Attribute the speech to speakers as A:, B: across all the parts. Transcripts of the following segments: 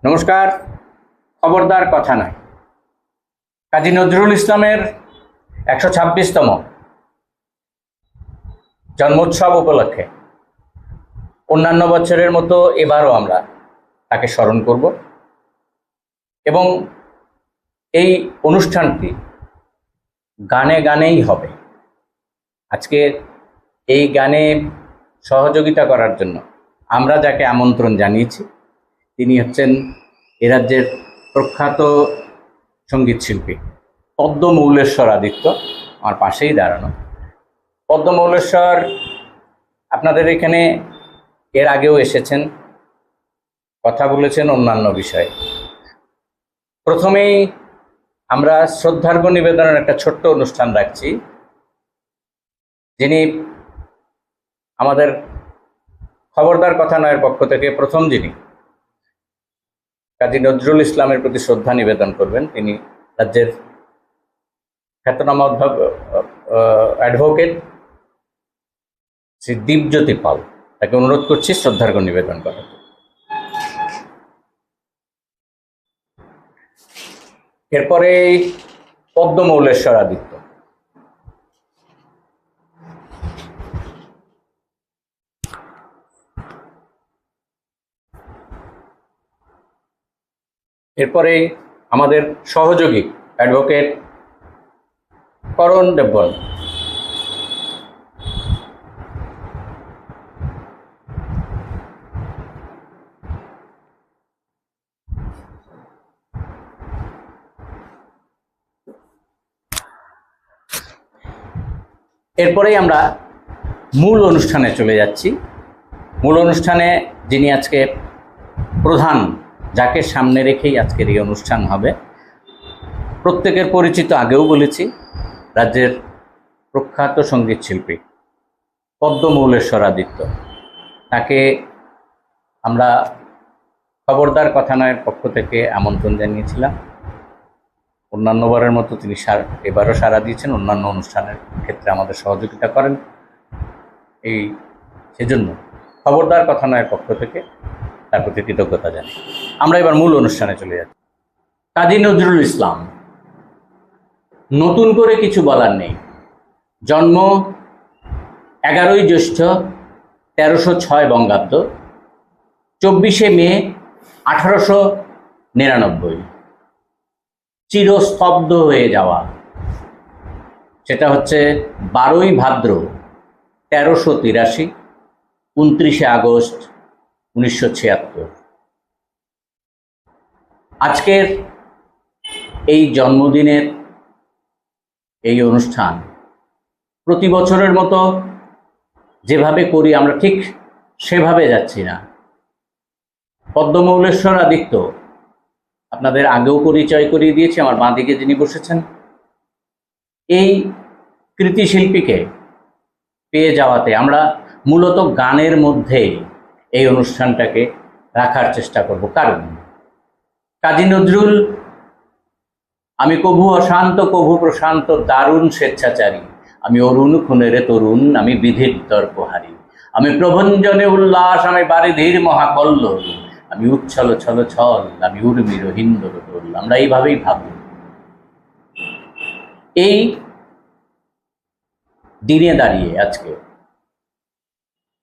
A: নমস্কার। খবরদার কথা নয় কাজী নজরুল ইসলামের ১২৬তম জন্মোৎসব উপলক্ষে অন্যান্য বছরের মতো এবারও আমরা তাকে স্মরণ করব এবং এই অনুষ্ঠানটি গানে গানেই হবে। আজকে এই গানে সহযোগিতা করার জন্য আমরা যাকে আমন্ত্রণ জানিয়েছি তিনি হচ্ছেন এ রাজ্যের প্রখ্যাত সঙ্গীতশিল্পী পদ্মমৌলেশ্বর আদিত্য। আমার পাশেই দাঁড়ানো। পদ্মমৌলেশ্বর আপনাদের এখানে এর আগেও এসেছেন, কথা বলেছেন অন্যান্য বিষয়ে। প্রথমেই আমরা শ্রদ্ধার্ঘ্য নিবেদনের একটা ছোট্ট অনুষ্ঠান রাখছি। যিনি আমাদের খবরদার কথা নয়ের পক্ষ থেকে প্রথম যিনি কাজী নজরুল ইসলামের প্রতি শ্রদ্ধা নিবেদন করবেন তিনি রাজ্যের খ্যাতনামা অ্যাডভোকেট শ্রী দীপজ্যোতি পাল। তাকে অনুরোধ করছি শ্রদ্ধার্ঘ্য নিবেদন করার। এরপরে পদ্মমৌলেশ্বর আদিত্য। এরপরে আমাদের সহযোগী অ্যাডভোকেট করণ দেববর্মন। এরপরেই আমরা মূল অনুষ্ঠানে চলে যাচ্ছি। মূল অনুষ্ঠানে যিনি আজকে প্রধান, যাকে সামনে রেখেই আজকের এই অনুষ্ঠান হবে, প্রত্যেকের পরিচিত, আগেও বলেছি, রাজ্যের প্রখ্যাত সঙ্গীতশিল্পী পদ্মমৌলেশ্বর আদিত্য। তাকে আমরা খবরদার কথা নয়ের পক্ষ থেকে আমন্ত্রণ জানিয়েছিলাম। অন্যান্যবারের মতো তিনি এবারও সাড়া দিয়েছেন, অন্যান্য অনুষ্ঠানের ক্ষেত্রে আমাদের সহযোগিতা করেন। সেজন্য খবরদার কথা নয়ের পক্ষ থেকে তার প্রতি কৃতজ্ঞতা জানাই। আমরা এবার মূল অনুষ্ঠানে চলে যাচ্ছি। কাজী নজরুল ইসলাম, নতুন করে কিছু বলার নেই। জন্ম 11ই জ্যৈষ্ঠ 1306 বঙ্গাব্দ, 24শে মে 1899। চিরস্তব্ধ হয়ে যাওয়া সেটা হচ্ছে 12ই ভাদ্র 1383, 29শে আগস্ট 1976। আজকের এই জন্মদিনের এই অনুষ্ঠান প্রতি বছরের মতো যেভাবে করি আমরা ঠিক সেভাবে যাচ্ছি না। পদ্মমৌলেশ্বর আদিত্য আপনাদের আগেও পরিচয় করিয়ে দিয়েছি। আমার বাঁ দিকে যিনি বসেছেন, এই কৃতিশিল্পীকে পেয়ে যাওয়াতে আমরা মূলত গানের মধ্যে এই অনুষ্ঠানটাকে রাখার চেষ্টা করব। কারণ কাজী নজরুল, আমি কভু অশান্ত কভু প্রশান্ত, দারুণ স্বেচ্ছাচারী, আমি অরুণ খুনেরে তরুণ, আমি বিধির তর্কহারী, আমি প্রভঞ্জনে উল্লাস, আমি বারিধির মহাকল্ল, আমি উচ্ছল ছল ছল, আমি উর্মির হিন্দর দোল। আমরা এইভাবেই ভাবব। এই দিনে দাঁড়িয়ে আজকে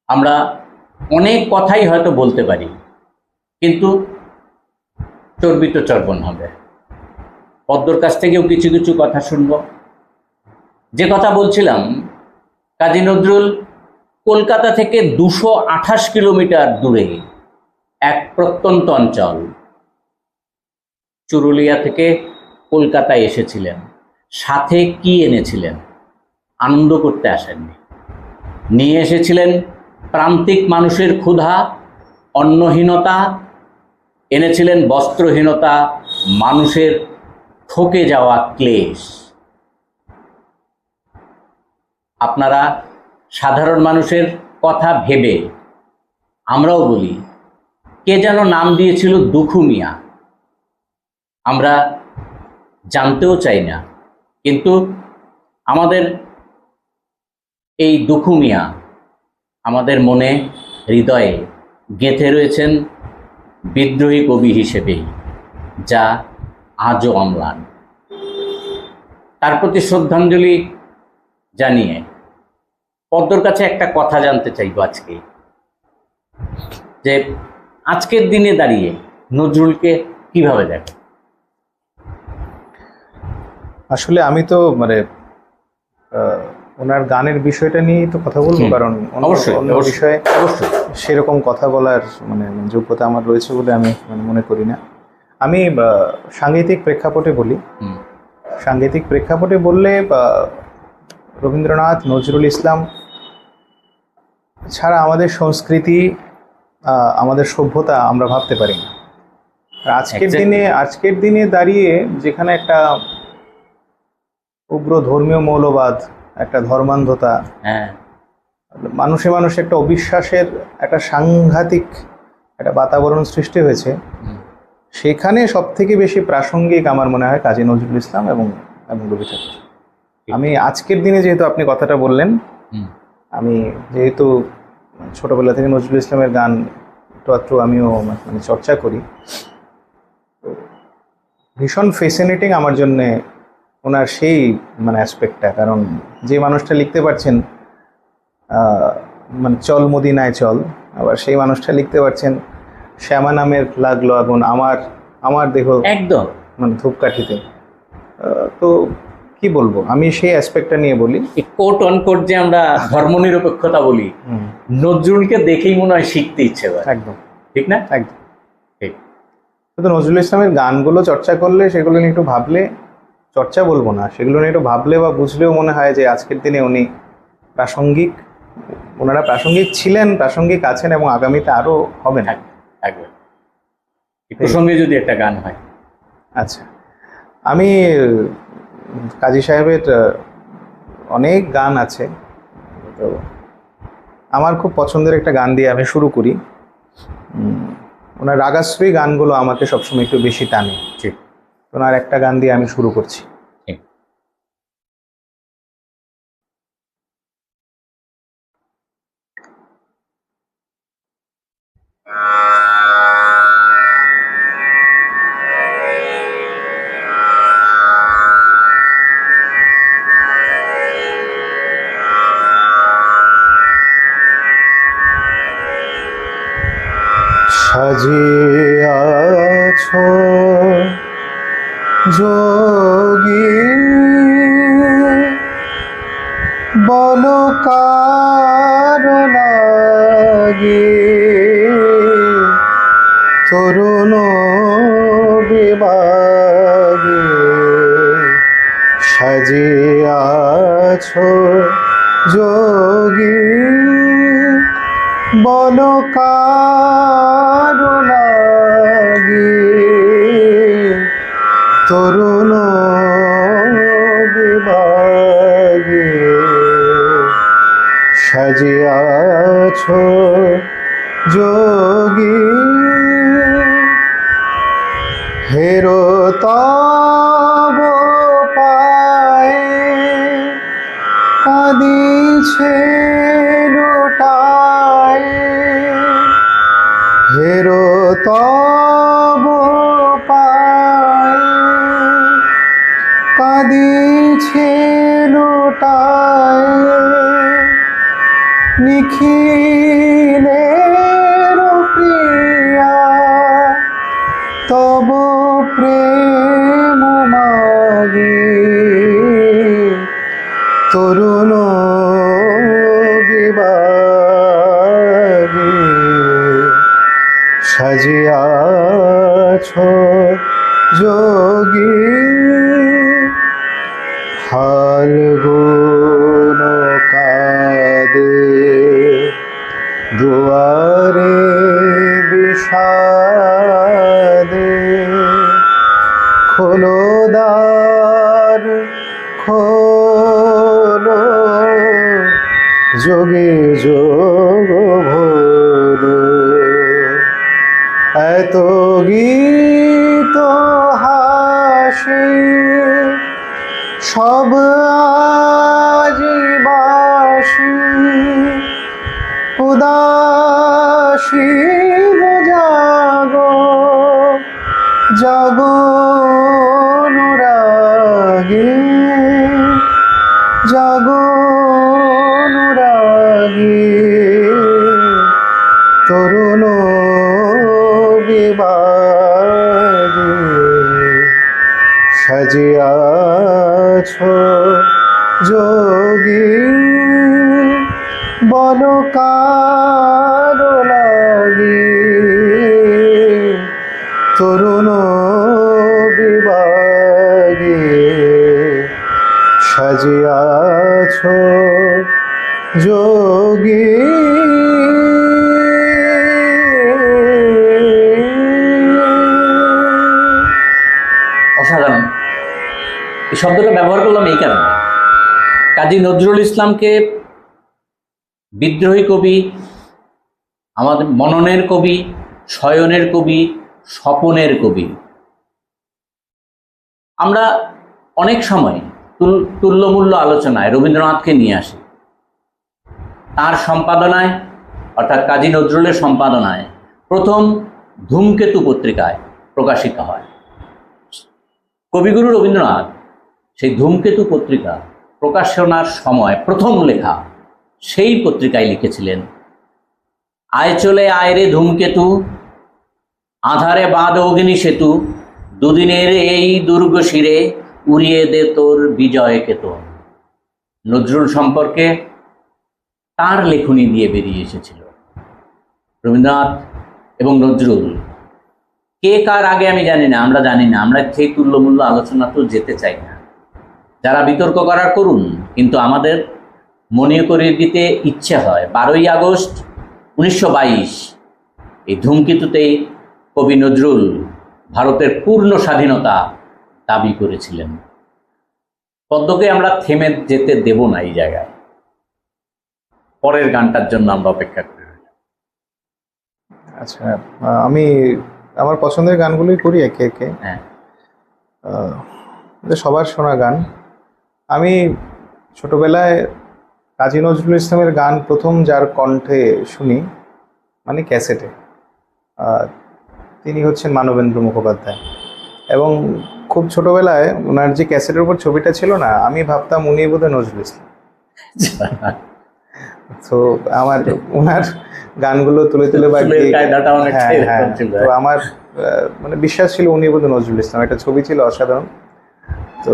A: আমরা অনেক কথাই হয়তো বলতে পারি, কিন্তু চর্বিত চর্বণ হবে। পদ্মর কাছ থেকেও কিছু কিছু কথা শুনব। যে কথা বলছিলাম, কাজী নজরুল কলকাতা থেকে 228 কিলোমিটার দূরে এক প্রত্যন্ত অঞ্চল চুরুলিয়া থেকে কলকাতায় এসেছিলেন। সাথে কি এনেছিলেন? আনন্দ করতে আসেননি, নিয়ে এসেছিলেন প্রান্তিক মানুষের ক্ষুধা, অন্নহীনতা, এনেছিলেন বস্ত্রহীনতা, মানুষের ঠকে যাওয়া ক্লেশ। আপনারা সাধারণ মানুষের কথা ভেবে, আমরাও বলি, কে যেন নাম দিয়েছিল দুখু মিয়া, আমরা জানতেও চাই না, কিন্তু আমাদের এই দুখু মিয়া আমাদের মনে, হৃদয়ে গেঁথে রয়েছেন বিদ্রোহী কবি হিসেবেই, যা আজও অম্লান। তার প্রতি শ্রদ্ধাঞ্জলি জানিয়ে পদ্মর কাছে একটা কথা জানতে চাইব আজকে, যে আজকের দিনে দাঁড়িয়ে নজরুলকে কিভাবে দেখে?
B: আসলে আমি তো মানে ওনার গানের বিষয়টা নিয়েই তো কথা বলবো, কারণ অন্য বিষয়ে সেরকম কথা বলার মানে যোগ্যতা আমার রয়েছে বলে আমি মনে করি না। আমি সাংগীতিক প্রেক্ষাপটে বলি। সাংগীতিক প্রেক্ষাপটে বললে রবীন্দ্রনাথ, নজরুল ইসলাম ছাড়া আমাদের সংস্কৃতি, আমাদের সভ্যতা আমরা ভাবতে পারি না। আজকের দিনে দাঁড়িয়ে যেখানে একটা উগ্র ধর্মীয় মৌলবাদ, একটা ধর্মান্ধতা, মানুষে মানুষে একটা অবিশ্বাসের একটা সাংঘাতিক একটা বাতাবরণ সৃষ্টি হয়েছে, সেখানে সব থেকে বেশি প্রাসঙ্গিক আমার মনে হয় কাজী নজরুল ইসলাম এবং রবি ঠাকুর। আমি আজকের দিনে, যেহেতু আপনি কথাটা বললেন, আমি যেহেতু ছোটবেলা থেকে নজরুল ইসলামের গান একটু আমিও মানে চর্চা করি, ভীষণ ফ্যাসিনেটিং আমার জন্যে ওনার সেই মানে অ্যাসপেক্টটা। কারণ যে মানুষটা লিখতে পারছেন মানে চল মদিনায় চল, আবার সেই মানুষটা লিখতে পারছেন শ্যামা নামের লাগলো আগুন আমার দেহ
A: একদম
B: মানে ধূপকাঠিতে। তো কি বলবো, আমি সেই অ্যাসপেক্টটা নিয়ে বলি।
A: কোট অন কোট যে আমরা ধর্মনিরপেক্ষতা বলি, নজরুলকে দেখেই মনে হয় শিখতে ইচ্ছে করে।
B: একদম
A: ঠিক না?
B: একদম ঠিক। কিন্তু নজরুল ইসলামের গানগুলো চর্চা করলে, সেগুলো নিয়ে একটু ভাবলে, চর্চা বলবো না, সেগুলো নিয়ে একটু ভাবলে বা বুঝলেও মনে হয় যে আজকের দিনে উনি প্রাসঙ্গিক, ওনারা প্রাসঙ্গিক ছিলেন, প্রাসঙ্গিক আছেন এবং আগামীতে আরও হবেন।
A: একবার প্রসঙ্গে যদি একটা গান হয়।
B: আচ্ছা, আমি কাজী সাহেবের অনেক গান আছে, তো আমার খুব পছন্দের একটা গান দিয়ে আমি শুরু করি। ওনার রাগাশ্রী গানগুলো আমাকে সবসময় একটু বেশি টানে।
A: ঠিক,
B: ওনার একটা গান দিয়ে আমি শুরু করছি। সাজিয়াছো যোগী বলো কার লাগে, তরুণ বিভাগে সাজিয়াছো যোগী বলো কার লাগে, তরুণ বিভাগে সাজিয়াছো যোগী, হেরো তব পায়ে কাঁদিছে লোটায়, হেরো তব পায়ে কাঁদিছে লোটায়, নিখিলের প্রিয়া তব প্রেম মাগে, তরুণ বিভাগে সাজিয়াছো যোগী, ফাল্গুন কাঁদে দুয়ারে বিষাদে, খোলো দ্বার খোলো যোগে যোগ ভোলো, এত গীত হাসি সব আজিবাসী, উদাসী জাগো জাগো অনুরাগে, জাগো অনুরাগে, তরুণ বিবাগে সাজিয়াছ যোগী, বলো কারো লাগে তরুণ বিবাগে সাজিয়াছ যোগী।
A: অসাধারণ। এই শব্দটা ব্যবহার করলাম এই কারণে, কাজী নজরুল ইসলামকে বিদ্রোহী কবি, আমাদের মননের কবি, শয়নের কবি, স্বপনের কবি। আমরা অনেক সময় তুল্যমূল্য আলোচনায় রবীন্দ্রনাথকে নিয়ে আসি। তার সম্পাদনায়, অর্থাৎ কাজী নজরুলের সম্পাদনায় প্রথম ধূমকেতু পত্রিকায় প্রকাশিত হয়। কবিগুরু রবীন্দ্রনাথ সেই ধূমকেতু পত্রিকা প্রকাশনার সময় প্রথম লেখা সেই পত্রিকায় লিখেছিলেন, আয় চলে আয় রে ধূমকেতু, আধারে বাঁধ অগ্নি সেতু, দুদিনের এই দুর্গ শিরে উড়িয়ে দে তোর বিজয় কেতন। নজরুল সম্পর্কে তার লেখনী দিয়ে বেরিয়ে এসেছিল। রবীন্দ্রনাথ এবং নজরুল কে কার আগে আমি জানি না, আমরা জানি না, আমরা সেই তুল্যমূল্য আলোচনা তো যেতে চাই না। যারা বিতর্ক করার করুন, কিন্তু আমাদের মনে করিয়ে দিতে ইচ্ছে হয় 12ই আগস্ট 1922 এই ধূমকেতুতেই কবি নজরুল ভারতের পূর্ণ স্বাধীনতা দাবি করেছিলেন। পদ্মকে আমরা থেমে যেতে দেব না এই জায়গায়, পরের গানটার জন্য আমরা অপেক্ষা করি।
B: আচ্ছা, আমি আমার পছন্দের গানগুলোই করি একে একে।
A: হ্যাঁ,
B: সবার শোনা গান। আমি ছোটবেলায় কাজী নজরুল ইসলামের গান প্রথম যার কণ্ঠে শুনি, মানে ক্যাসেটে, তিনি হচ্ছেন মানবেন্দ্র মুখোপাধ্যায়। এবং খুব ছোটবেলায় ওনার যে ক্যাসেটের উপর ছবিটা ছিল না, আমি ভাবতাম উনি বোধহয় নজরুল ইসলাম। তো আমার ওনার গানগুলো তুলে তুলে তো আমার মানে বিশ্বাস ছিল উনি বোধহয় নজরুল ইসলাম। একটা ছবি ছিল অসাধারণ। তো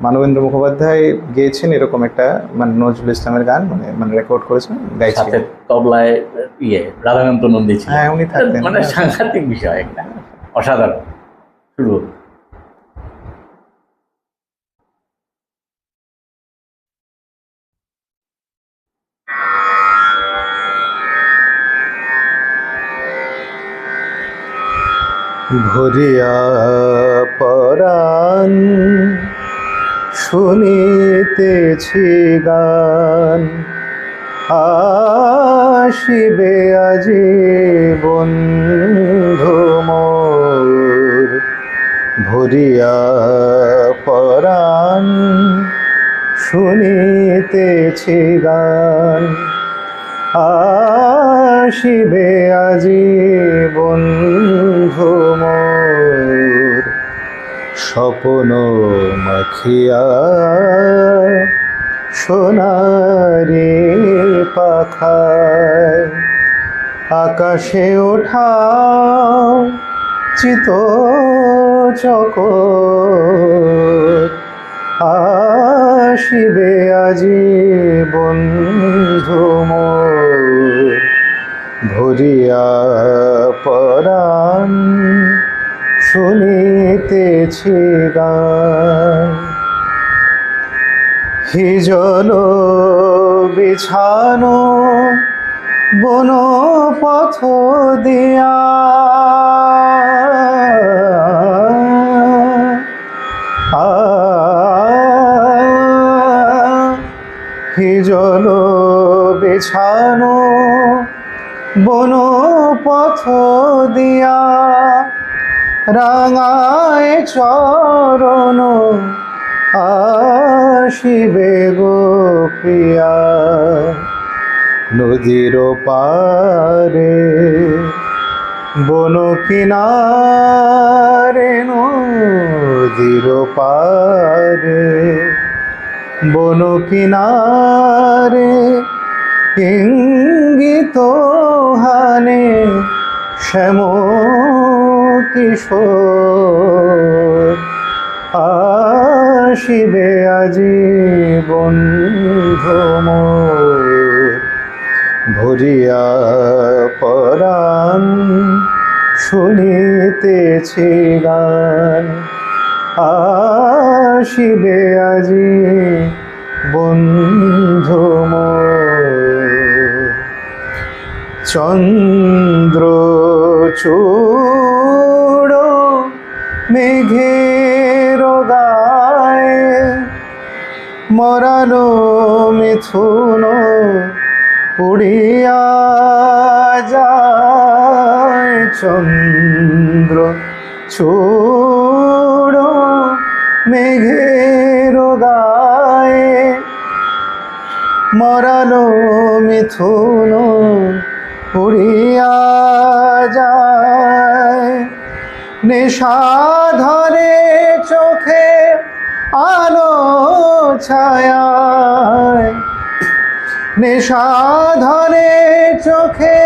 B: মানবেন্দ্র মুখোপাধ্যায় গেয়েছেন এরকম একটা মানে নজরুল ইসলামের গান, মানে রেকর্ড করেছেন, গাইছিলেন।
A: তবলায় রাধাকান্ত নন্দী ছিলেন।
B: হ্যাঁ, উনি থাকতেন।
A: মানে সাংঘাতিক বিষয়, একটা অসাধারণ। শুরু
B: ভরিয়া পরাণ শুনিতেছি গান, আসিবে আজি বন্ধু মোর। ভরিয়া পরাণ শুনিতেছি গান, আসিবে আজি বন্ধু মোর। স্বপ্ন মাখিয়া সোনারে পাখায়, আকাশে ওঠাও চিত চকোর। আসিবে আজি বন্ধু মোর। ভরিয়া পরাণ শুনিতেছি গান, হিজল বিছানো বন পথ দিয়া, হিজল বিছানো বন পথ দিয়া, রাঙায় চরণ আসিবে গো প্রিয়া। নদীর পারে বন কিনারে নদীর পারে, বন কিনারে ইঙ্গিত হানে শ্যাম কিশোর, আসিবে আজি বন্ধু মোর, ভরিয়া পরাণ শুনিতেছি গান, আসিবে আজি বন্ধু মোর। চন্দ্র চূড় মেঘের গায়ে, মরালো মিথুন উড়িয়া যায়। চন্দ্র চূড় মেঘের গায়ে, মরালো মিথুন উড়িয়া যায়। নিশাধরে চোখে আলো ছায়ায়, নিশাধরে চোখে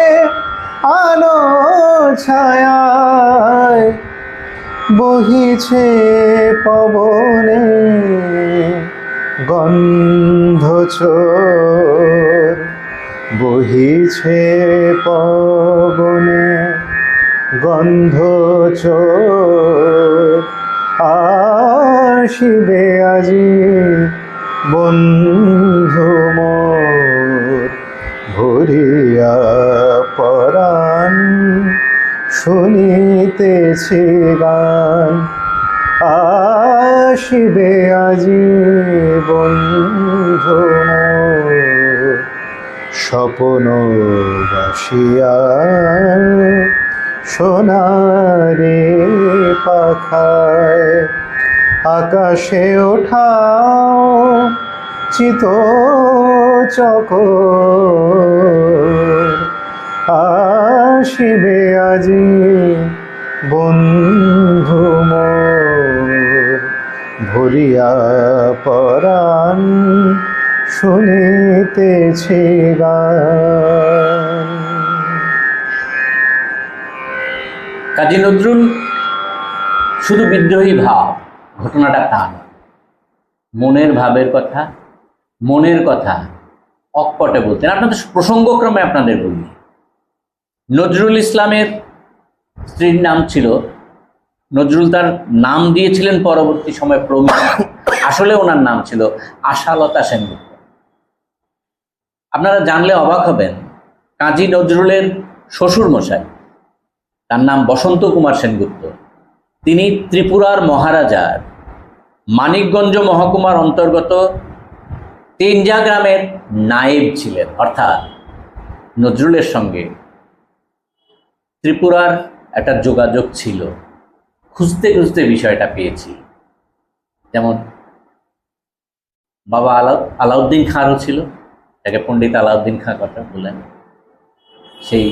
B: আলো ছায়ায়, বহিছে পবনে গন্ধ চোর, বহিছে পবনে গন্ধ চোর, আসিবে আজি বন্ধু মোর, ভরিয়া পরাণ শুনিতেছি গান, আসিবে আজি বন্ধু মোর, স্বপ্ন বাসিয়া সোনারে পাখায়, আকাশে ওঠাও চিত চকোর, আসিবে আজি বন্ধু মোর, ভরিয়া পরাণ শুনিতেছি গান।
A: কাজী নজরুল শুধু বিদ্রোহী ভাব, ঘটনাটা তা নয়। মনের ভাবের কথা, মনের কথা অকপটে বলতেন। আপনাদের প্রসঙ্গক্রমে আপনাদের বলি, নজরুল ইসলামের স্ত্রীর নাম ছিল, নজরুল তার নাম দিয়েছিলেন পরবর্তী সময়ে প্রমীলা, আসলে ওনার নাম ছিল আশালতা সেনগুপ্ত। আপনারা জানলে অবাক হবেন, কাজী নজরুলের শ্বশুর মশাই, তার নাম বসন্ত কুমার সেনগুপ্ত, তিনি ত্রিপুরার মহারাজার মানিকগঞ্জ মহকুমার অন্তর্গত তেনজা গ্রামের নায়েব ছিলেন। অর্থাৎ নজরুলের সঙ্গে ত্রিপুরার একটা যোগাযোগ ছিল। খুঁজতে খুঁজতে বিষয়টা পেয়েছি। যেমন বাবা আলাউদ্দিন খাঁরও ছিল, তাকে পণ্ডিত আলাউদ্দিন খাঁ কথা বলেন। সেই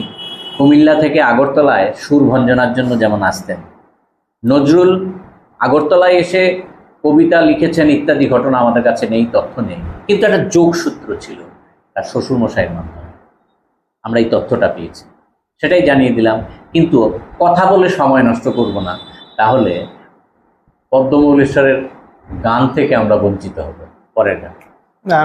A: কুমিল্লা থেকে আগরতলায় সুর ভঞ্জনার জন্য যেমন আসতেন, নজরুল আগরতলায় এসে কবিতা লিখেছেন ইত্যাদি ঘটনা আমাদের কাছে নেই, তথ্য নেই, কিন্তু একটা যোগসূত্র ছিল তার শ্বশুরমশাইয়ের মাধ্যমে আমরা এই তথ্যটা পেয়েছি, সেটাই জানিয়ে দিলাম। কিন্তু কথা বলে সময় নষ্ট করব না, তাহলে পদ্মমৌলেশ্বরের গান থেকে আমরা বঞ্চিত হব। পরের গান
B: না,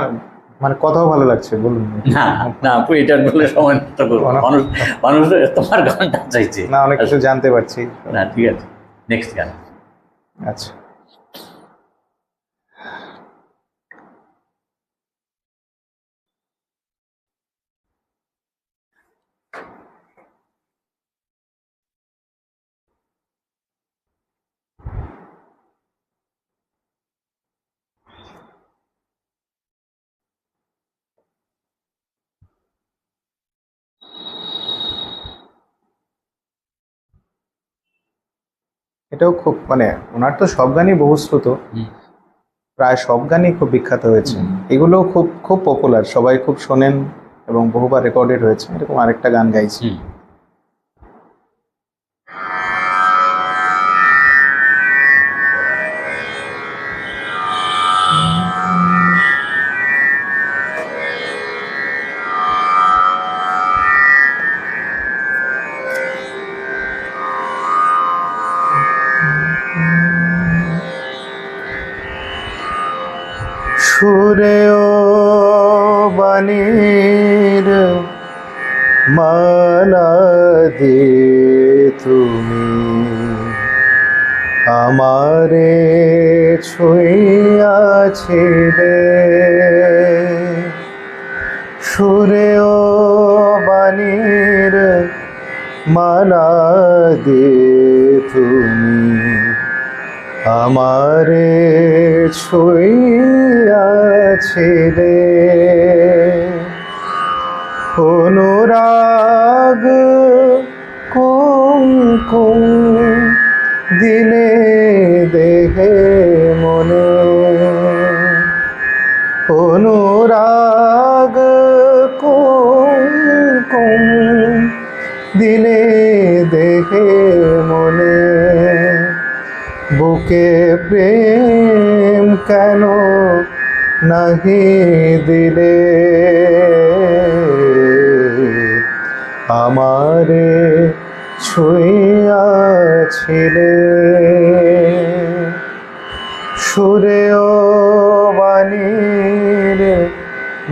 B: মানে কথাও ভালো লাগছে, বলুন।
A: না না, এটা বলে সময় নষ্ট করবো, মানুষ মানুষ তোমার গানটা চাইছে
B: না, অনেক কিছু জানতে পারছি।
A: না ঠিক আছে, নেক্সট গান।
B: আচ্ছা, এটাও খুব, মানে ওনার তো সব গানই বহুশ্রুত, প্রায় সব গানই খুব বিখ্যাত হয়েছে। এগুলো খুব খুব পপুলার, সবাই খুব শোনেন এবং বহুবার রেকর্ডেড হয়েছে। এরকম আরেকটা গান গাইছি। সুরে ও বাণীর মালা দিয়ে তুমি আমারে ছুঁইয়াছিলে। সুরে ও বাণীর মালা দিয়ে তুমি আমারে ছুঁইয়াছিলে। অনুরাগ কুমকুম দিলে দেহে মনে, অনুরাগ কুমকুম দিলে দেহে মনে। বুকে প্রেম কেন নাহি দিলে, আমারে ছুঁইয়াছিলে। সুরে ও বাণীর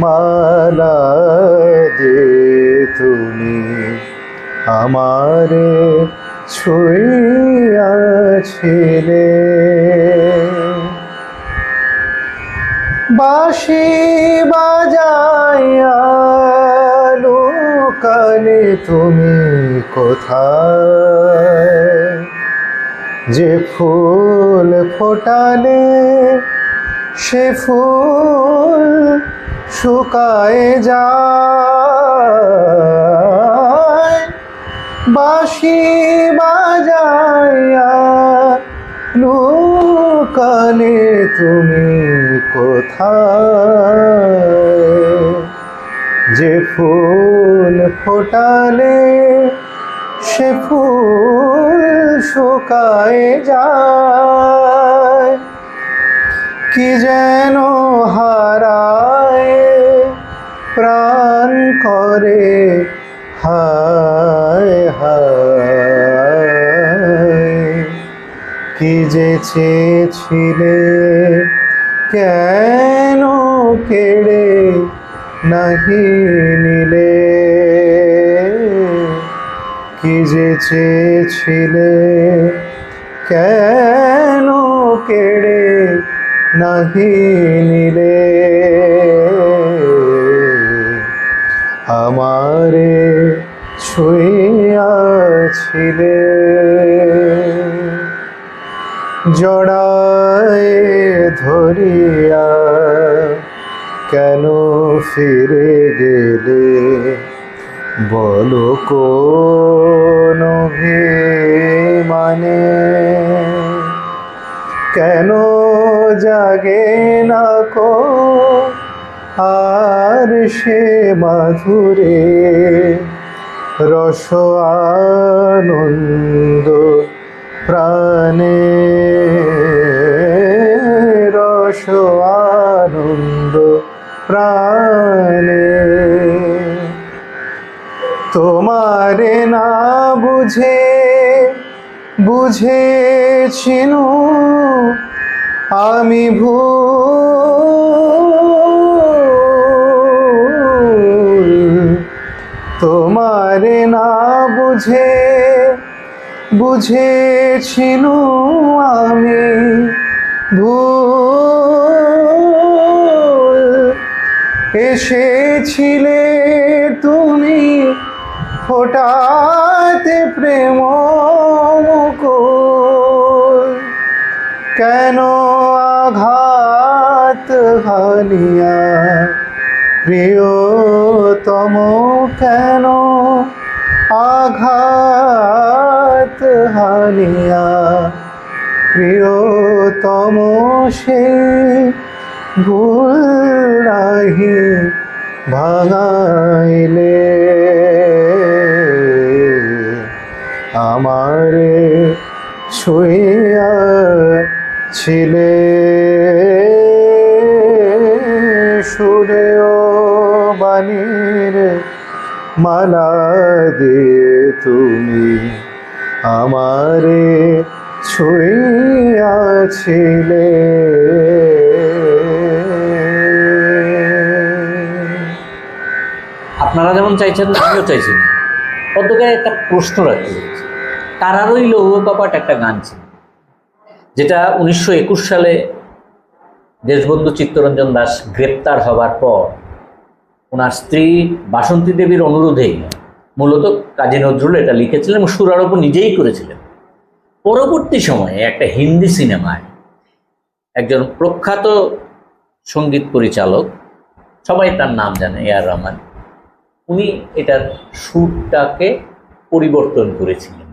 B: মালা দিয়ে তুমি আমারে ছুঁইয়াছিলে। বাঁশি বাজাইয়া লুকালে তুমি কোথায়, যে ফুল ফোটালে সে ফুল শুকায় যায়। বাঁশি বাজাইয়া লুকালে তুমি কোথায়, যে ফুল ফোটালে সে ফুল শুকায় যায়। কি যেন হারায় প্রাণ করে হায় হায়। কি যে চেয়েছিলে কেন কেড়ে নাহি নিলে, কি যে চেয়েছিলে কেন কেড়ে নাহি নিলে, আমারে ছুঁইয়াছিলে। জড়ায় ধরিয়া কেন ফিরে গেলে, বলো কোন অভিমানে। কেন জাগে না কো আর সে মাধুরে রস আনন্দ প্রাণে, রস আনন্দ প্রাণে। তোমারে না বুঝে বুঝেছিনু আমি ভুল, তোমারে না বুঝে বুঝেছিনু আমি ভুল। এসেছিলে তুমি ফোটাতে প্রেম মুকুল, কেন আঘাত হানিয়া প্রিয়তম, কেন আঘাত হানিয়া প্রিয়তম সে ভুল নাহি ভাঙাইলে, আমারে ছুঁইয়াছিলে। সুরে ও বাণীর মালা দিয়ে তুমি আমারে ছুঁইয়াছিলে।
A: আপনারা যেমন চাইছেন আমিও চাইছি না। পদ্মকে একটা প্রশ্ন রাখতে চাইছি, কারারই লৌহ কপাট একটা গান ছিল, যেটা 1921 সালে দেশবন্ধু চিত্তরঞ্জন দাস গ্রেপ্তার হবার পর ওনার স্ত্রী বাসন্তী দেবীর অনুরোধেই মূলত কাজী নজরুল এটা লিখেছিলেন এবং সুরারোপ নিজেই করেছিলেন। পরবর্তী সময়ে একটা হিন্দি সিনেমায় একজন প্রখ্যাত সঙ্গীত পরিচালক, সবাই তার নাম জানে, এ আর রহমান, উনি এটার সুরটাকে পরিবর্তন করেছিলেন।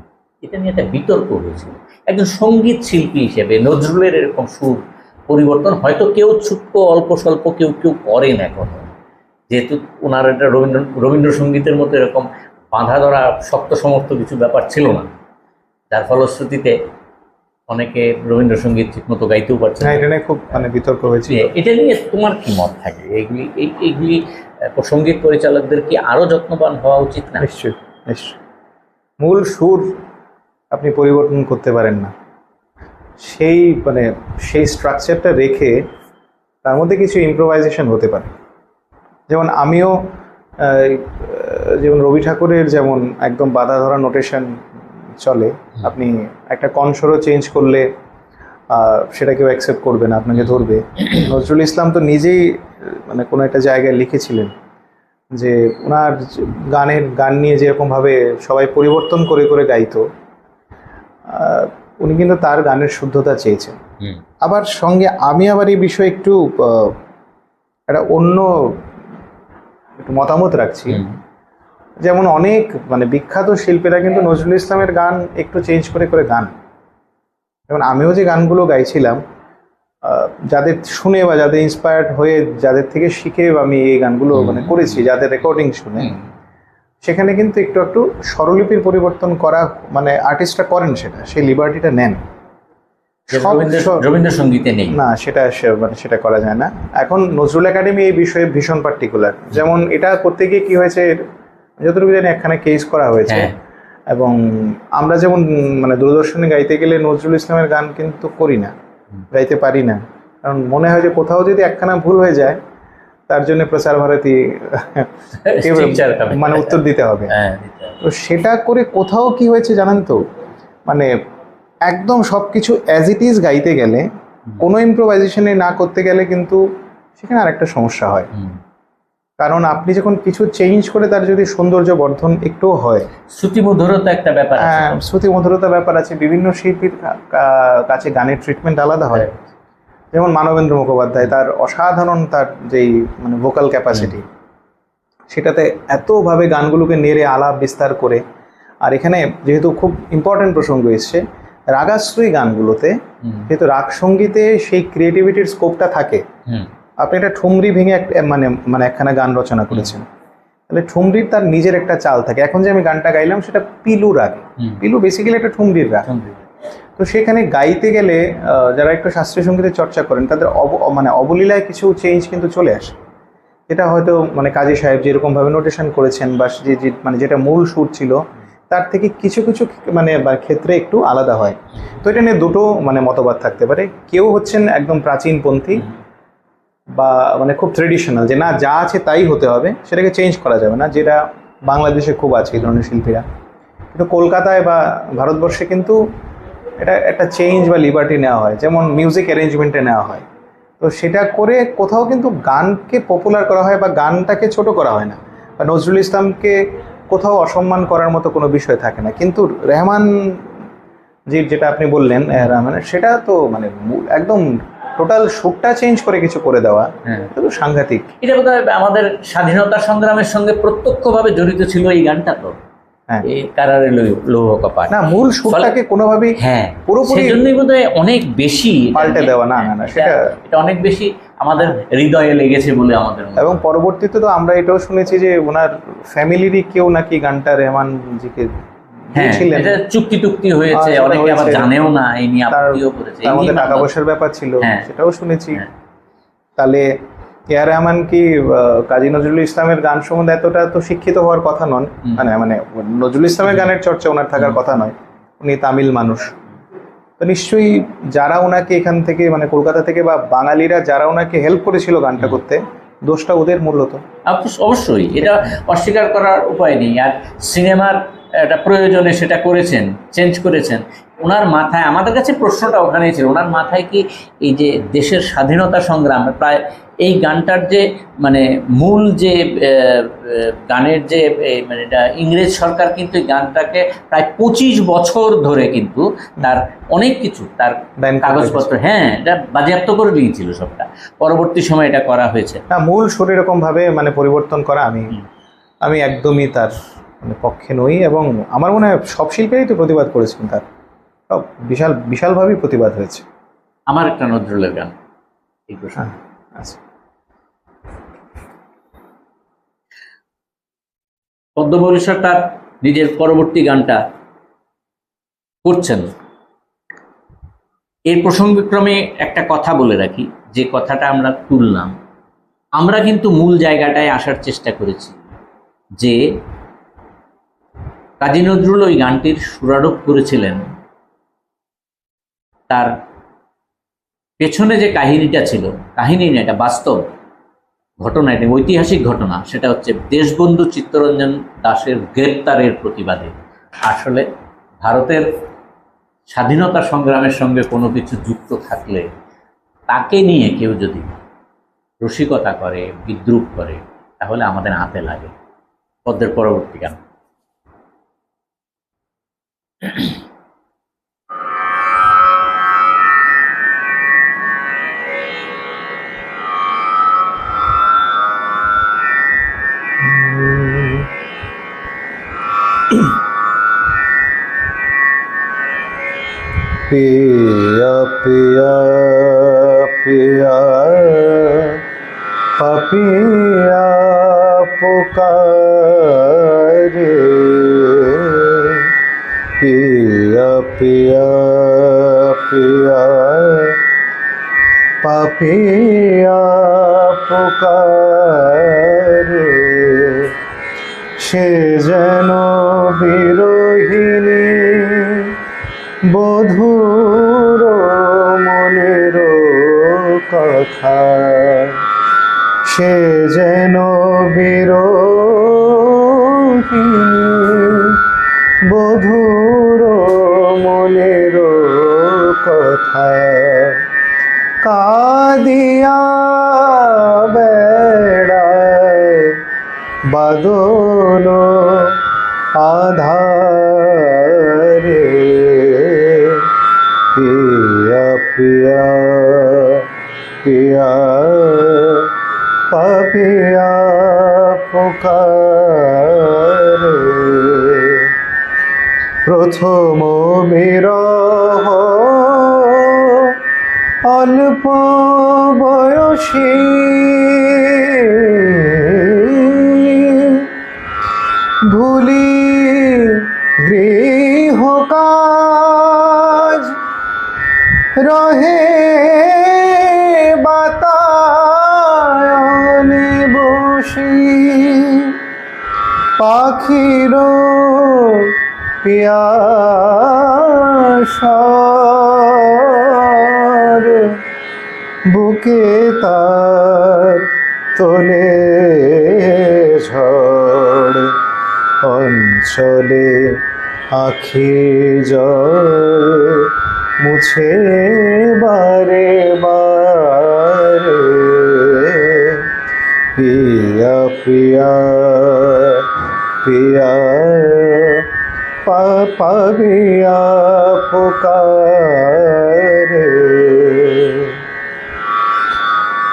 A: এটা নিয়ে একটা বিতর্ক হয়েছিল। একজন সঙ্গীত শিল্পী হিসেবে নজরুলের এরকম সুর পরিবর্তন হয়তো কেউ ছোট্ট অল্প স্বল্প কেউ কেউ করেন এখনো, যেহেতু ওনার এটা রবীন্দ্রসঙ্গীতের মতো এরকম বাঁধা ধরা শক্ত সমর্থ কিছু ব্যাপার ছিল না, যার ফলশ্রুতিতে অনেকে রবীন্দ্রসঙ্গীত ঠিক মতো গাইতেও পারছে না।
B: এটা নিয়ে খুব বিতর্ক হয়েছে।
A: এটা নিয়ে তোমার কি মত থাকে? এইগুলি সঙ্গীত পরিচালকদের কি আরো যত্নবান হওয়া উচিত না?
B: নিশ্চয়ই নিশ্চয়ই। মূল সুর আপনি পরিবর্তন করতে পারেন না, সেই সেই স্ট্রাকচারটা রেখে তার মধ্যে কিছু ইম্প্রোভাইজেশন হতে পারে। যেমন আমিও যেমন রবি ঠাকুরের যেমন একদম বাঁধা ধরা নোটেশন চলে, আপনি একটা কনসরও চেঞ্জ করলে সেটা কেউ অ্যাকসেপ্ট করবে না, আপনাকে ধরবে। নজরুল ইসলাম তো নিজেই কোনো একটা জায়গায় লিখেছিলেন যে ওনার গান নিয়ে যেরকমভাবে সবাই পরিবর্তন করে করে গাইতো, উনি কিন্তু তার গানের শুদ্ধতা চেয়েছেন। আবার সঙ্গে আমি আবার এই বিষয়ে একটু একটা অন্য একটু মতামত রাখছি। যেমন অনেক বিখ্যাত শিল্পীরা কিন্তু নজরুল ইসলামের গান একটু চেঞ্জ করে করে গান। যেমন আমিও যে গানগুলো গাইছিলাম, যাদের শুনে বা যাদের ইন্সপায়ার্ড হয়ে যাদের থেকে শিখে আমি এই গানগুলো করেছি, যাদের রেকর্ডিং শুনে, সেখানে কিন্তু একটু একটু স্বরলিপির পরিবর্তন করা আর্টিস্টরা করেন, সেটা সেই লিবার্টিটা নেন।
A: রবীন্দ্রসঙ্গীতে নেই
B: না, সেটা করা যায় না। এখন নজরুল একাডেমি এই বিষয়ে ভীষণ পার্টিকুলার। যেমন এটা করতে গিয়ে কি হয়েছে, যতটুকু জানি একখানে কেস করা হয়েছে। এবং আমরা যেমন দূরদর্শনে গাইতে গেলে নজরুল ইসলামের গান কিন্তু করি না, গাইতে পারি না, কারণ মনে হয় যে কোথাও যদি একখানা ভুল হয়ে যায় তার জন্য প্রচার ভারতী উত্তর দিতে হবে। তো সেটা করে কোথাও কি হয়েছে জানেন তো, একদম সব কিছু অ্যাজ ইট ইজ গাইতে গেলে, কোনো ইম্প্রোভাইজেশনে না করতে গেলে কিন্তু সেখানে আরেকটা সমস্যা হয়। কারণ আপনি যখন কিছু চেঞ্জ করে তার যদি সৌন্দর্য বর্ধন একটুও হয়,
A: শ্রুতিমধুরতা একটা ব্যাপার,
B: শ্রুতিমধুরতা ব্যাপার আছে। বিভিন্ন শিল্পীর কাছে গানের ট্রিটমেন্ট আলাদা হয়। যেমন মানবেন্দ্র মুখোপাধ্যায়, তার অসাধারণ তার যেই ভোকাল ক্যাপাসিটি, সেটাতে এতভাবে গানগুলোকে নেড়ে আলাপ বিস্তার করে। আর এখানে যেহেতু খুব ইম্পর্টেন্ট প্রসঙ্গ এসছে, রাগাশ্রয়ী গানগুলোতে যেহেতু রাগ সঙ্গীতে সেই ক্রিয়েটিভিটির স্কোপটা থাকে। আপনি একটা ঠুমরি ভেঙে একখানা গান রচনা করেছেন, তাহলে ঠুমরির তার নিজের একটা চাল থাকে। এখন যে আমি গানটা গাইলাম সেটা পিলু রাগ, পিলু বেসিক্যালি একটা ঠুমরির রাগ। তো সেখানে গাইতে গেলে যারা একটু শাস্ত্রীয় সঙ্গীতের চর্চা করেন তাদের অবলীলায় কিছু চেঞ্জ কিন্তু চলে আসে, যেটা হয়তো কাজী সাহেব যেরকমভাবে নোটেশন করেছেন বা যেটা মূল সুর ছিল তার থেকে কিছু কিছু ক্ষেত্রে একটু আলাদা হয়। তো এটা নিয়ে দুটো মতবাদ থাকতে পারে। কেউ হচ্ছেন একদম প্রাচীনপন্থী বা খুব ট্রেডিশনাল, যে না যা আছে তাই হতে হবে, সেটাকে চেঞ্জ করা যাবে না, যেটা বাংলাদেশে খুব আছে এই ধরনের শিল্পীরা। কিন্তু কলকাতায় বা ভারতবর্ষে কিন্তু এটা একটা চেঞ্জ বা লিবার্টি নেওয়া হয়, যেমন মিউজিক অ্যারেঞ্জমেন্টে নেওয়া হয়। তো সেটা করে কোথাও কিন্তু গানকে পপুলার করা হয় বা গানটাকে ছোট করা হয় না, বা নজরুল ইসলামকে কোথাও অসম্মান করার মতো কোনো বিষয় থাকে না। কিন্তু রেহমান যেটা আপনি বললেন, রহমানের, সেটা তো একদম টোটাল সুরটা চেঞ্জ করে কিছু করে দেওয়া, এটা তো সাংঘাতিক।
A: এটা বোধহয় আমাদের স্বাধীনতা সংগ্রামের সঙ্গে প্রত্যক্ষভাবে জড়িত ছিল এই গানটা, তো এই কারারের লৌহ কপাট।
B: না, মূল সুরটাকে কোনোভাবেই পুরোপুরি
A: সেজন্যই বোধহয় অনেক বেশি
B: পাল্টে দেওয়া। না, সেটা
A: অনেক বেশি আমাদের হৃদয়ে লেগেছে বলে আমাদের।
B: এবং পরবর্তীতে তো আমরা এটাও শুনেছি যে ওনার ফ্যামিলিরই কেউ নাকি গানটা রেহমানজিকে দিয়েছিলেন,
A: এটা চুক্তি হয়েছে, অনেকে আবার জানেও না, এই নিয়ে আপত্তিও করেছে,
B: তার মধ্যে টাকা পয়সার ব্যাপার ছিল, সেটাও শুনেছি। তাহলে এ আর রহমান কি কাজী নজরুল ইসলামের গান সম্বন্ধে এতটা তো শিক্ষিত হওয়ার কথা নন, নজরুল ইসলামের গানের চর্চা ওনার থাকার কথা নয়, উনি তামিল মানুষ। তো নিশ্চয়ই যারা ওনাকে এখান থেকে কলকাতা থেকে বা বাঙালিরা যারা ওনাকে হেল্প করেছিল গানটা করতে, দোষটা ওদের মূলত।
A: অবশ্যই এটা অস্বীকার করার উপায় নেই। আর সিনেমার একটা প্রয়োজনে সেটা করেছেন, চেঞ্জ করেছেন। ওনার মাথায়, আমাদের কাছে প্রশ্নটা ওখানেই ছিল, ওনার মাথায় কি এই যে দেশের স্বাধীনতা সংগ্রাম, প্রায় এই গানটার যে মানে মূল যে গানের যে মানে এটা ইংরেজ সরকার কিন্তু এই গানটাকে প্রায় 25 বছর ধরে কিন্তু তার অনেক কিছু, তার কাগজপত্র, হ্যাঁ, এটা বাজেয়াপ্ত করে নিয়েছিল সবটা। পরবর্তী সময় এটা করা হয়েছে
B: না, মূল সুর এরকম ভাবে মানে পরিবর্তন করা আমি একদমই তার মানে পক্ষে নই। এবং আমার মনে হয় সব শিল্পীরাই তো প্রতিবাদ করেছেন, তার সব বিশালভাবেই প্রতিবাদ হয়েছে।
A: আমার একটা নজরুলের গান এই প্রশ্ন।
B: আচ্ছা,
A: পদ্মভূষণ তার নিজের পরবর্তী গানটা করছেন। এর প্রসঙ্গক্রমে একটা কথা বলে রাখি, যে কথাটা আমরা তুললাম, আমরা কিন্তু মূল জায়গাটায় আসার চেষ্টা করেছি যে কাজী নজরুল ওই গানটির সুরারোপ করেছিলেন, তার পেছনে যে কাহিনীটা ছিল, কাহিনী না, এটা বাস্তব ঘটনা, এটা ঐতিহাসিক ঘটনা। সেটা হচ্ছে দেশবন্ধু চিত্তরঞ্জন দাশের গ্রেপ্তারের প্রতিবাদে। আসলে ভারতের স্বাধীনতা সংগ্রামের সঙ্গে কোনো কিছু যুক্ত থাকলে তাকে নিয়ে কেউ যদি রসিকতা করে, বিদ্রুপ করে, তাহলে আমাদের হাতে লাগে। পদ্মের পরবর্তী গান।
B: पिया पिया पिया पपिया पुकारे, पिया पिया पिया पपिया पुकारे, সে যেন বিরোহিণী বধুর মনের কথা, সে যেন বিরোহিণী বধুর মনের কথা, কাঁদিয়া বেড়ায় বাদল আধারে, পিয়া পিয়া পিয়া পাপিয়া পুকারে, প্রথম বিরহ অল্প বয়সী, ভুলি গৃহ কাজ রহে বাতায়নে বসি, পাখির পিয়াসার বুকে তার তোলে ঝড়, অঞ্চলে আখি জল মুছে বারে বারে, পিয়া পিয়া পিয়া পাপিয়া পুকারে,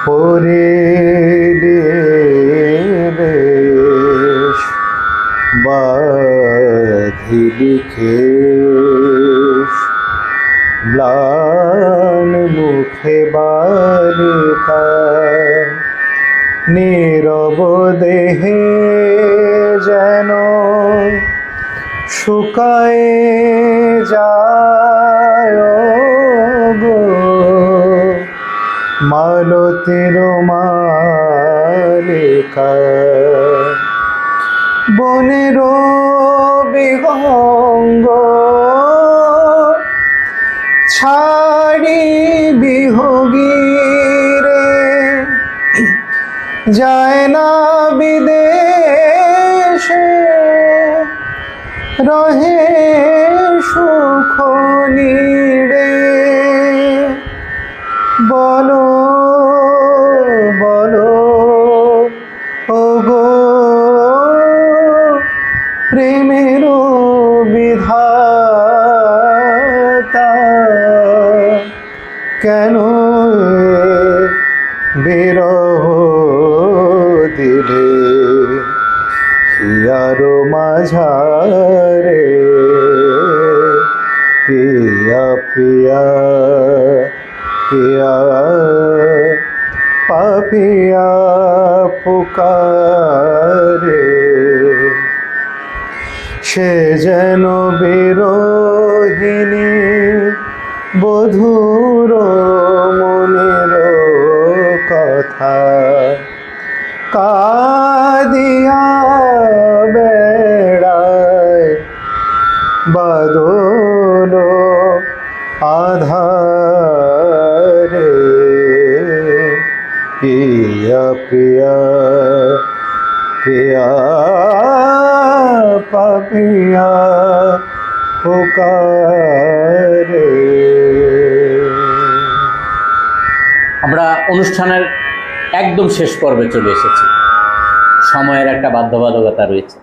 B: পরিলি বেশ বাঁধিলি কেশ, ম্লান মুখে বালিকা, নীরব দেহে যেন শুকায় যায় গো, মালতীর মালিকা, বনের বিহঙ্গ ছাড়ি বিহগীরে, যায় না বিদেশে, রহে সুখ নিড়ে। বলো বলো ওগো প্রেমের বিধাতা, কেন বিরহ দিলে হিয়ার মাঝারে। পিয়া পিয়া পিয়া পাপিয়া পুকারে। সে যেন বিরোহিণী বধূর মনের কথা, কাদিয়া বেড়ায় বাদল আধারে। পিয়া পিয়া পিয়া পাপিয়া পুকারে।
A: আমরা অনুষ্ঠানের একদম শেষ পর্বে চলে এসেছি। সময়ের একটা বাধ্যবাধকতা রয়েছে।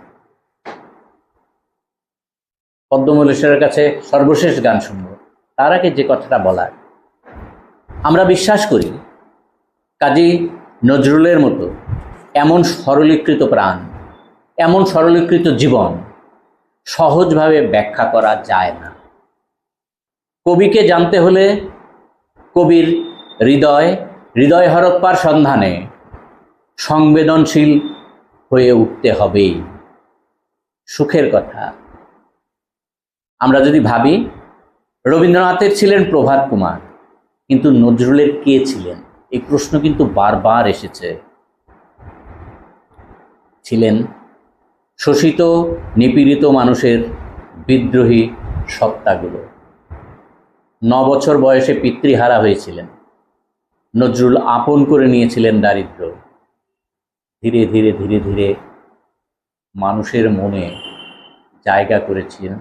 A: পদ্মমল্লেশ্বরের কাছে সর্বশেষ গান শুনব। তার আগে যে কথাটা বলার, আমরা বিশ্বাস করি কাজী নজরুলের মতো এমন সরলীকৃত প্রাণ, এমন সরলীকৃত জীবন সহজভাবে ব্যাখ্যা করা যায় না। কবিকে জানতে হলে কবির হৃদয় হরপ্পার সন্ধানে সংবেদনশীল হয়ে উঠতে হবেই। সুখের কথা, আমরা যদি ভাবি রবীন্দ্রনাথের ছিলেন প্রভাত কুমার, কিন্তু নজরুলের কে ছিলেন? এই প্রশ্ন কিন্তু বারবার এসেছে। ছিলেন শোষিত নিপীড়িত মানুষের বিদ্রোহী সত্তাগুলো। 9 বছর বয়সে পিতৃহারা হয়েছিলেন। নজরুল আপন করে নিয়েছিলেন দারিদ্র। ধীরে ধীরে ধীরে ধীরে মানুষের মনে জায়গা করেছিলেন,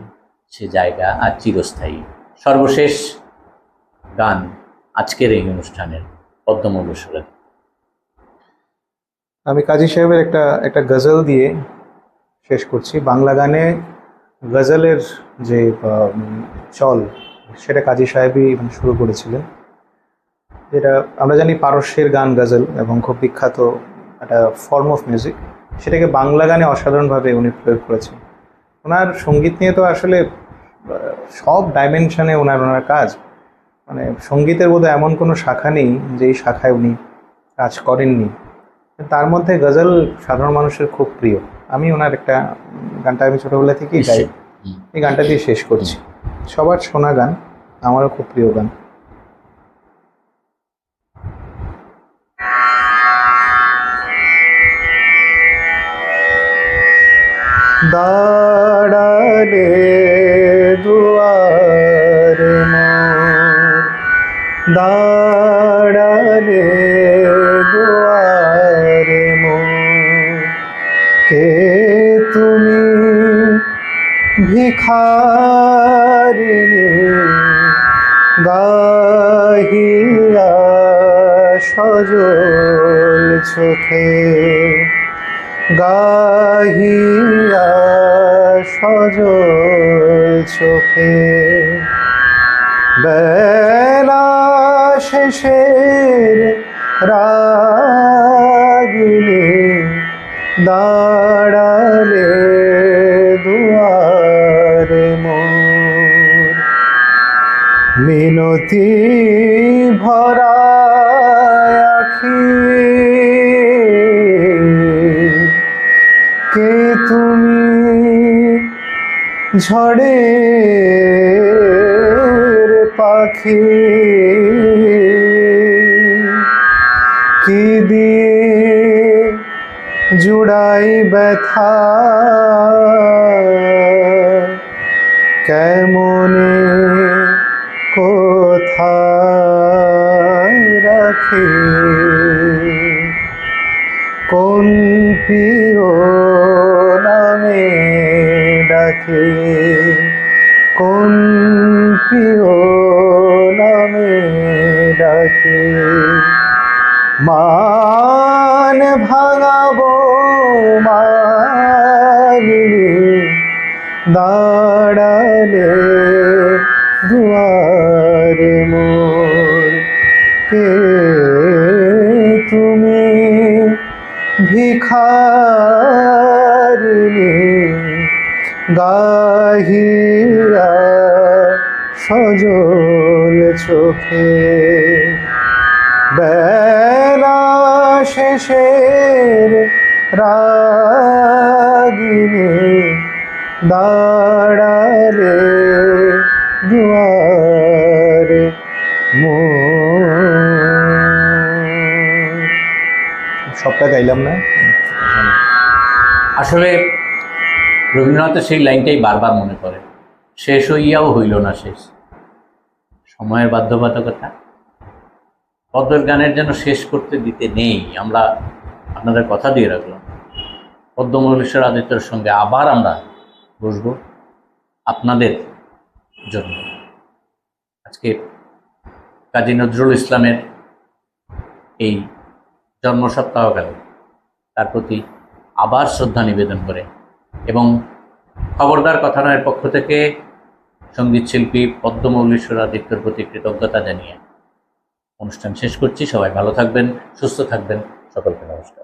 A: সে জায়গা আজ চিরস্থায়ী। সর্বশেষ গান আজকের এই অনুষ্ঠানের পদ্মমল্লেশ্বরের।
B: আমি কাজী সাহেবের একটা গজল দিয়ে শেষ করছি। বাংলা গানে গজলের যে চল, সেটা কাজী সাহেবই শুরু করেছিলেন। যেটা আমরা জানি পারস্যের গান গজল এবং খুব বিখ্যাত একটা ফর্ম অফ মিউজিক, সেটাকে বাংলা গানে অসাধারণভাবে উনি প্রয়োগ করেছেন। ওনার সঙ্গীত নিয়ে তো আসলে সব ডাইমেনশনে ওনার কাজ, মানে সঙ্গীতের বোধহয় এমন কোনো শাখা নেই যেই শাখায় উনি কাজ করেননি। তার মধ্যে গজল সাধারণ মানুষের খুব প্রিয়। আমি ওনার একটা গানটা আমি ছোটোবেলা থেকেই গাই, এই গানটা দিয়ে শেষ করছি। সবার শোনা গান, আমারও খুব প্রিয় গান। দাঁড়ালে দুয়ারে মোর, দাঁড়ালে দুয়ারে মোর, কে তুমি ভিখারিণী গাহিয়া সজল চোখে, গাহিয়া সজল চোখে। বেলা শেষের রাগিনী দাঁড়ালে দুয়ারে মোর, মিনতি ভরা আখি, কে তুমি ঝড়ের পাখি, কি দিয়ে জুড়াই ব্যথা, কেমনে কোথায় রাখি। প্রিয় নামে ডাকে, কোন প্রিয় নামে ডাকে। মান ভাঙাবো মানিনি, দাঁড়ালে দুয়ারে মোর। কে তুমি ভিখারিণী, গাহিয়া সজল চোখে। বেলা শেষের রাগিনী, দাঁড়ালে দুয়ারে মোর। সবটা গাইলাম না?
A: আসলে রবীন্দ্রনাথের সেই লাইনটাই বারবার মনে পড়ে, শেষ হইয়াও হইল না শেষ। সময়ের বাধ্যবাধকতা, পদ্মের গানের যেন শেষ করতে দিতে নেই। আমরা আপনাদের কথা দিয়ে রাখলাম, পদ্মমল্লেশ্বর আদিত্যের সঙ্গে আবার আমরা বসবো আপনাদের জন্য। আজকে কাজী নজরুল ইসলামের এই জন্ম সপ্তাহকালে তার প্রতি আবার শ্রদ্ধা নিবেদন করে এবং খবরদার কথানয়ের পক্ষ থেকে সঙ্গীত শিল্পী পদ্মমল্লেশ্বর আদিত্যের প্রতি কৃতজ্ঞতা জানিয়ে অনুষ্ঠান শেষ করছি। সবাই ভালো থাকবেন, সুস্থ থাকবেন, সকলকে নমস্কার।